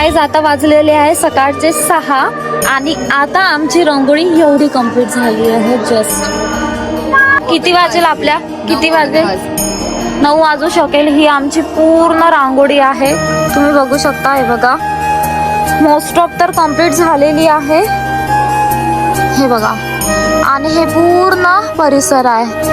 Guys आता वाजलेले आहे सकाळचे 6 आणि आता आमची रांगोळी एवढी कंप्लीट झाली आहे. जस्ट किती वाजेल आपल्या? किती वाजेल? 9 वाजू शकेल. ही आमची पूर्ण रांगोळी आहे. तुम्ही बघू शकता. हे बघा, मोस्ट ऑफ तर कंप्लीट झालेली आहे. हे बघा, आणि हे पूर्ण परिसर आहे.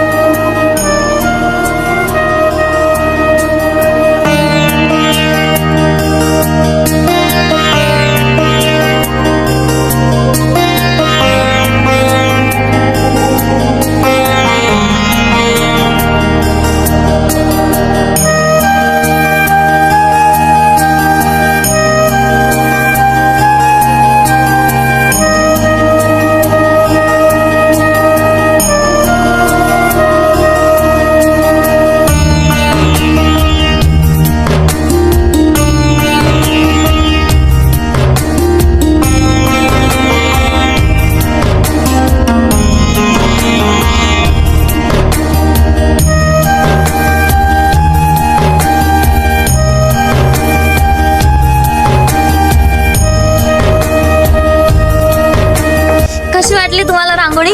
कशी वाटली तुम्हाला रांगोळी?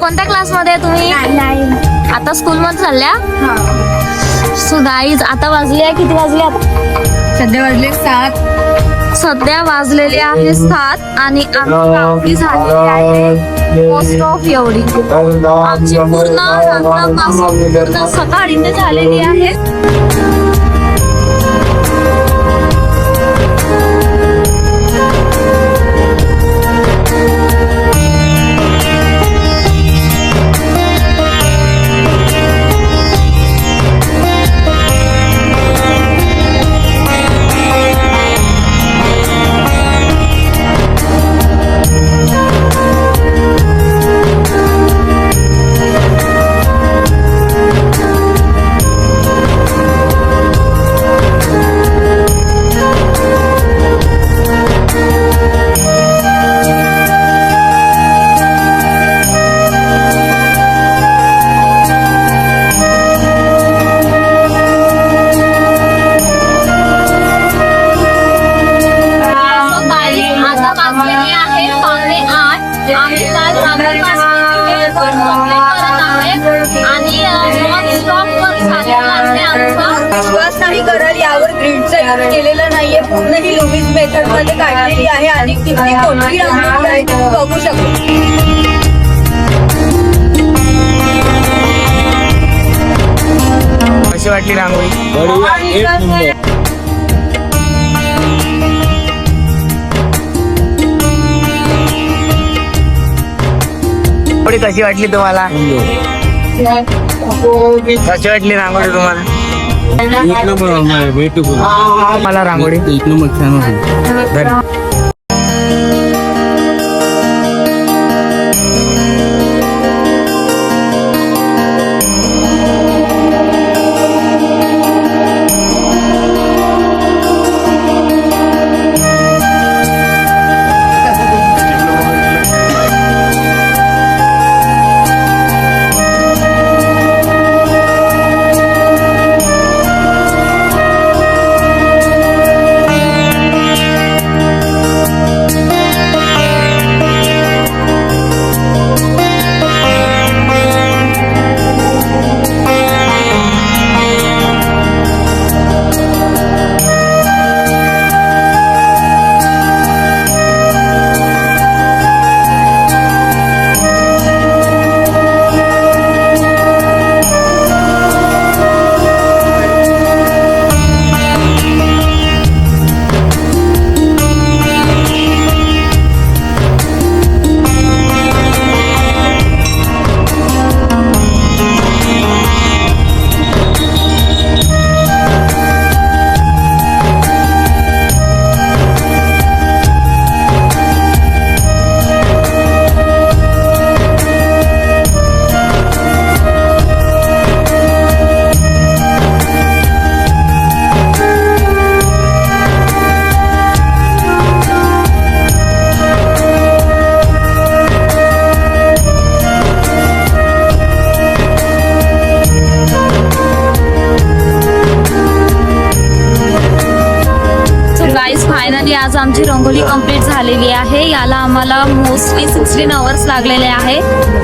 कोणत्या क्लास मध्ये तुम्ही? आता स्कूल मध्ये चालल्या? सो गाईज आता वाजले आहे, किती वाजले आता? सध्या वाजले 7. सध्या वाजलेले आहे 7 आणि आमची रांगोळी झालेली आहे मोस्ट ऑफ एवढी. आमची पूर्ण पूर्ण सकाळी झालेली आहे. विश्वास नाही कराल यावर ग्रीडचा यूज केलेला नाहीये. पूर्ण ही लुमिस मेथड मध्ये काढलेली आहे आणि किती कोणती रांगोळी आहे तुम्ही बघू शकता. कशी वाटली रांगोळी? कशी वाटली तुम्हाला? कशी वाटली रांगोळी तुम्हाला? एक नंबर मला रांगोळी एक नंबर छान होती. आमची रंगोली कंप्लीट झालेली आहे. याला आम्हाला मोस्टली 16 आवर्स लागलेले आहे.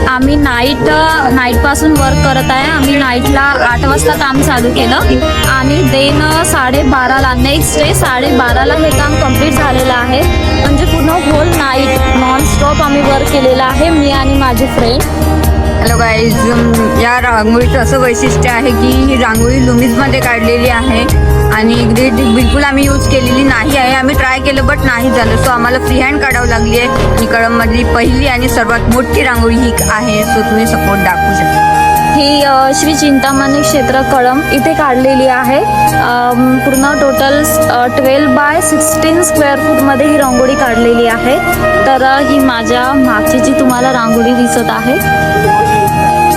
आम्ही नाईटपासून वर्क करत आहे. आम्ही नाईटला 8 वाजता काम चालू केलं आणि देन 12:30ला नेक्स्ट डे 12:30ला हे काम कंप्लीट झालेलं आहे. म्हणजे पूर्ण होल नाईट नॉनस्टॉप आम्ही वर्क केलेलं आहे, मी आणि माझी फ्रेंड. हॅलो गाईज, या रांगोळीचं असं वैशिष्ट्य आहे की ही रांगोळी लुमीजमध्ये काढलेली आहे आणि ग्रीड बिलकुल आम्ही यूज केलेली नाही आहे. आम्ही ट्राय केलं बट नाही झालं, सो आम्हाला फ्री हँड काढावं लागली आहे. आणि कळममधली पहिली आणि सर्वात मोठी रांगोळी ही आहे, सो तुम्ही सपोर्ट दाखवू शकता. ही श्री चिंतामणी क्षेत्र कळम इथे काढलेली आहे. पूर्ण टोटल 12x16 स्क्वेअर फूटमध्ये ही रांगोळी काढलेली आहे. तर ही माझ्या मागची जी तुम्हाला रांगोळी दिसत आहे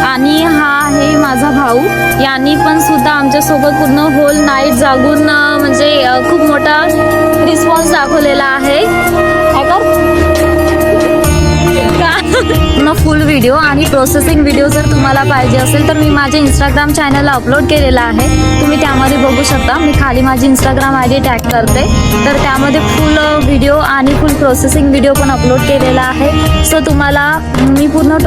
आणि हा आहे माझा भाऊ. यांनी पण सुद्धा आमच्यासोबत पूर्ण होल नाईट जागून म्हणजे खूप मोठा रिस्पॉन्स दाखवलेला आहे. पूर्ण फुल व्हिडिओ आणि प्रोसेसिंग व्हिडिओ जर तुम्हाला पाहिजे असेल तर मी माझ्या इंस्टाग्राम चॅनलला अपलोड केलेला आहे. तुम्ही त्यामध्ये बघू शकता. मी खाली माझी इंस्टाग्राम ID टॅग करते, तर त्यामध्ये फुल व्हिडिओ आणि फुल प्रोसेसिंग व्हिडिओ पण अपलोड केलेला आहे. सो तुम्हाला मी पूर्ण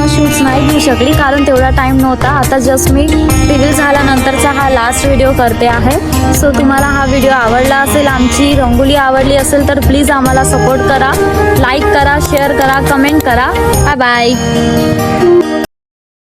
शूट्स नाही घेऊ शकली कारण तेवढा टाईम नव्हता. आता जस्ट मी रिव्हील झाल्यानंतरचा हा लास्ट व्हिडिओ करते आहे. सो तुम्हाला हा व्हिडिओ आवडला असेल, आमची रंगोली आवडली असेल तर प्लीज आम्हाला सपोर्ट करा, लाईक करा, शेअर करा, कमेंट करा. Bye bye.